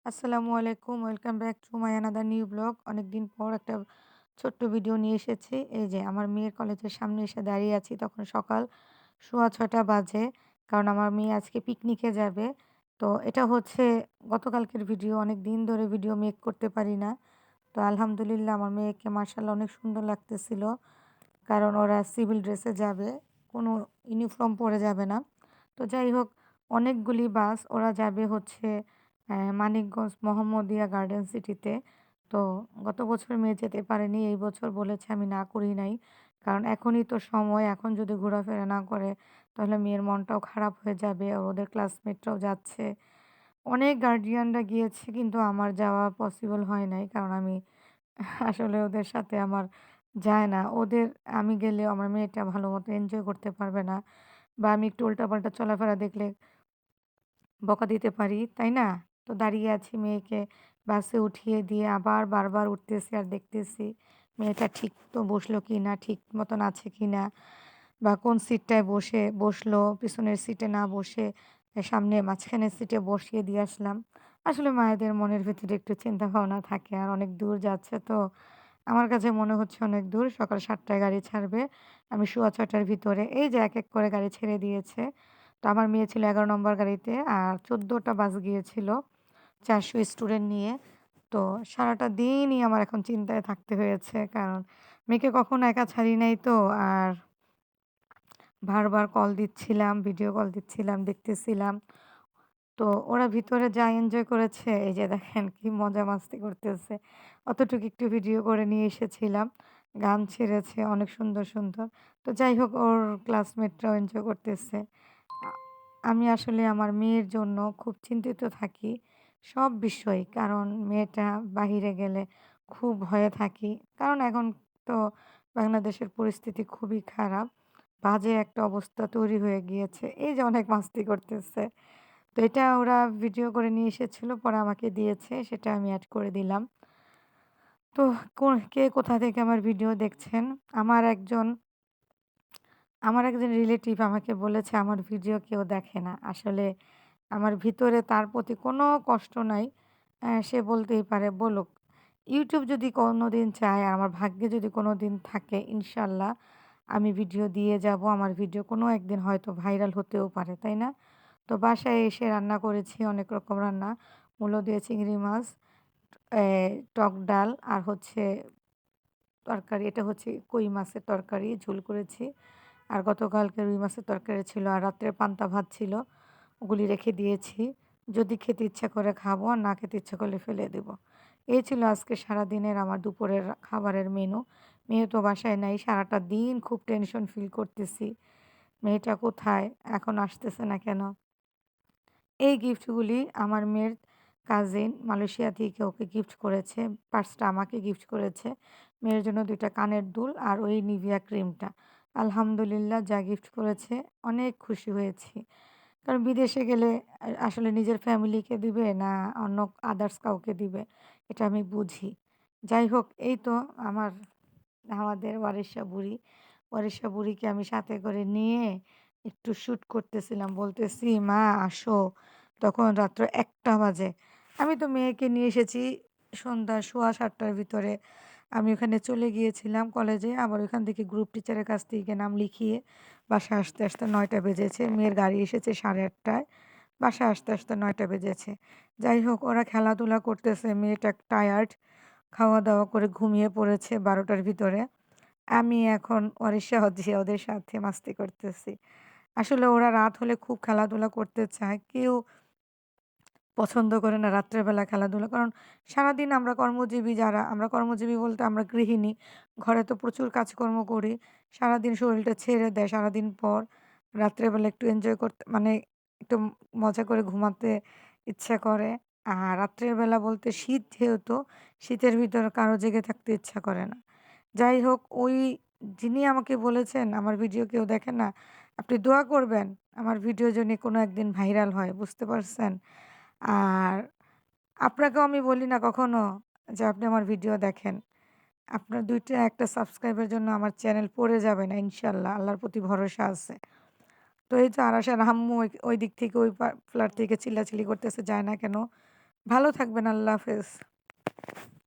আসসালামু আলাইকুম। Welcome back to my another new blog. অনেকদিন পর একটা ছোট্ট ভিডিও নিয়ে এসেছি। এই যে আমার মেয়ের কলেজের সামনে এসে দাঁড়িয়ে আছি। তখন সকাল ৬:৩০ বাজে। কারণ আমার মেয়ে আজকে পিকনিকে যাবে। তো এটা হচ্ছে গতকালকের ভিডিও। অনেকদিন ধরে ভিডিও মেক করতে পারি না। তো আলহামদুলিল্লাহ আমার মেয়েকে মাশাআল্লাহ অনেক সুন্দর লাগতেছিল। কারণ ওরা সিভিল ড্রেসে যাবে। কোনো ইউনিফর্ম পরে যাবে না। তো যাই হোক অনেকগুলি বাস ওরা যাবে হচ্ছে মানিকগঞ্জ মোহাম্মদিয়া গার্ডেন সিটিতে। তো গত বছর মেয়ে যেতে পারেনি। এই বছর বলেছে আমি না করি নাই। কারণ এখনই তো সময়, এখন যদি ঘোরাফেরা না করে তাহলে মেয়ের মনটাও খারাপ হয়ে যাবে। আর ওদের ক্লাসমেটরাও যাচ্ছে। অনেক গার্ডিয়ানরা গিয়েছে কিন্তু আমার যাওয়া পসিবল হয় নাই। কারণ আমি আসলে ওদের সাথে আমার যায় না। আমি গেলেও আমার মেয়েটা ভালোমতো এনজয় করতে পারবে না। বা আমি একটু উল্টাপাল্টা চলাফেরা দেখলে বকা দিতে পারি, তাই না? তো দাঁড়িয়ে আছি মেয়েকে বাসে উঠিয়ে দিয়ে আবার বারবার উঠতেছি আর দেখতেছি মেয়েটা ঠিক তো বসলো কিনা, ঠিক মতন আছে কিনা বা কোন সিটটায় বসলো, পিছনের সিটে না বসে সামনে মাঝখানের সিটে বসিয়ে দিয়ে আসলাম। আসলে মায়েদের মনের ভেতরে একটু চিন্তাভাবনা থাকে আর অনেক দূর যাচ্ছে তো। আমার কাছে মনে হচ্ছে অনেক দূর। সকাল ৭ টায় গাড়ি ছাড়বে। আমি ৬:৪০ টার ভিতরে এই যে এক করে গাড়ি ছেড়ে দিয়েছে। তো আমার মেয়ে ছিল ১১ নম্বর গাড়িতে আর ১৪ টা বাস গিয়েছিল ৪০০ স্টুডেন্ট নিয়ে। তো সারাটা দিনই আমার এখন চিন্তায় থাকতে হয়েছে। কারণ মেয়েকে কখনো একা ছাড়ি নাই তো। আর বারবার কল দিচ্ছিলাম, ভিডিও কল দিচ্ছিলাম, দেখতেছিলাম। তো ওরা ভিতরে যা এনজয় করেছে, এই যে দেখেন কি মজা মাস্তি করতেছে। অতটুকু একটু ভিডিও করে নিয়ে এসেছিলাম। গান ছেড়েছে অনেক সুন্দর, সুন্দর। তো যাই হোক ওর ক্লাসমেটরাও এনজয় করতেছে। আ আমি আসলে আমার মেয়ের জন্য খুব চিন্তিত থাকি সব বিষয়। কারণ মেয়েটা বাহিরে গেলে খুব ভয়ে থাকি। কারণ এখন তো বাংলাদেশের পরিস্থিতি খুবই খারাপ। বাজে একটা অবস্থা তৈরি হয়ে গিয়েছে। এই যে অনেক মাস্তি করতেছে। তো এটা ওরা ভিডিও করে নিয়ে এসেছিল, পরে আমাকে দিয়েছে। সেটা আমি এড করে দিলাম। তো কে কোথা থেকে আমার ভিডিও দেখছেন? আমার একজন আমার একজন রিলেটিভ আমাকে বলেছে আমার ভিডিও কেউ দেখে না। আসলে আমার ভিতরে তার প্রতি কোনো কষ্ট নাই। সে বলতেই পারে বলুক। YouTube যদি কোনোদিন চায় আর আমার ভাগ্যে যদি কোনোদিন থাকে ইনশাআল্লাহ আমি ভিডিও দিয়ে যাব। আমার ভিডিও কোনো একদিন হয়তো ভাইরাল হতেও পারে, তাই না? তো বাসায় এসে রান্না করেছি অনেক রকম রান্না। মূলো দিয়ে চিংড়ি মাছ, এ টক ডাল আর হচ্ছে তরকারি। এটা হচ্ছে কই মাছের তরকারি, ঝোল করেছি। আর গতকালকে রুই মাছের তরকারি ছিল আর রাত্রে পান্তা ভাত ছিল। ওগুলি রেখে দিয়েছি। যদি খেতে ইচ্ছা করে খাবো, আর না খেতে ইচ্ছা করলে ফেলে দেব। এই ছিল আজকে সারাদিনের আমার দুপুরের খাবারের মেনু। মেয়ে তো বাসায় নাই। সারাটা দিন খুব টেনশন ফিল করতেছি। মেয়েটা কোথায়? এখন আসতেছে না কেন? এই গিফটগুলি আমার মেয়ের কাজিন মালয়েশিয়া থেকে ওকে গিফট করেছে। পার্সটা আমাকে গিফট করেছে। মেয়ের জন্য ২ টা কানের দুল আর ওই নিভিয়া ক্রিমটা। আলহামদুলিল্লাহ যা গিফট করেছে অনেক খুশি হয়েছি। কারণ বিদেশে গেলে আসলে নিজের ফ্যামিলিকে দিবে না অন্য আদার্স কাউকে দিবে, এটা আমি বুঝি। যাই হোক এই তো আমার আমাদের ওয়ারিশা বুড়ি। ওয়ারিশা বুড়িকে আমি সাথে করে নিয়ে একটু শ্যুট করতেছিলাম। বলতেছি, "মা আসো।" তখন রাত্র ১টা বাজে। আমি তো মেয়েকে নিয়ে এসেছি সন্ধ্যা ৭:১০ টার ভিতরে। আমি ওখানে চলে গিয়েছিলাম কলেজে। আবার ওখান থেকে গ্রুপ টিচারের কাছ থেকে নাম লিখিয়ে বাসায় আসতে, আসতে ৯টা বেজেছে। মেয়ের গাড়ি এসেছে ৮:৩০ টায়। বাসায় আসতে, আসতে ৯টা বেজেছে। যাই হোক ওরা খেলাধুলা করতেছে। মেয়েটা টায়ার্ড। খাওয়া-দাওয়া করে ঘুমিয়ে পড়েছে ১২টার ভিতরে। আমি এখন ওড়িশা হচ্ছে ওদের সাথে মাস্তি করতেছি। আসলে ওরা রাত হলে খুব খেলাধুলা করতে চায়। কেউ পছন্দ করে না রাত্রের বেলা খেলাধুলা। কারণ সারাদিন আমরা কর্মজীবী বলতে আমরা গৃহিণী। ঘরে তো প্রচুর কাজকর্ম করি। সারাদিন শরীরটা ছেড়ে দেয়। সারাদিন পর রাত্রের বেলা একটু এনজয় করতে মানে একটু মজা করে ঘুমাতে ইচ্ছা করে। আর রাত্রের বেলা বলতে শীত যেহেতু, শীতের ভিতরে কারো জেগে থাকতে ইচ্ছা করে না। যাই হোক যিনি আমাকে বলেছেন আমার ভিডিও কেউ দেখে না, আপনি দোয়া করবেন আমার ভিডিও যেন কোনো একদিন ভাইরাল হয়। বুঝতে পারছেন? আর আপনাকেও আমি বলি না কখনো যে আপনি আমার ভিডিও দেখেন। আপনার ২ টা ১ টা সাবস্ক্রাইবের জন্য আমার চ্যানেল পড়ে যাবে না ইনশাআল্লাহ। আল্লাহর প্রতি ভরসা আছে। তো এই তো আরাশের আম্মু ওই ওই দিক থেকে ওই ফ্ল্যাট থেকে চিল্লাচিল্লি করতেছে, "যায় না কেন?" ভালো থাকবেন। আল্লাহ হাফেজ।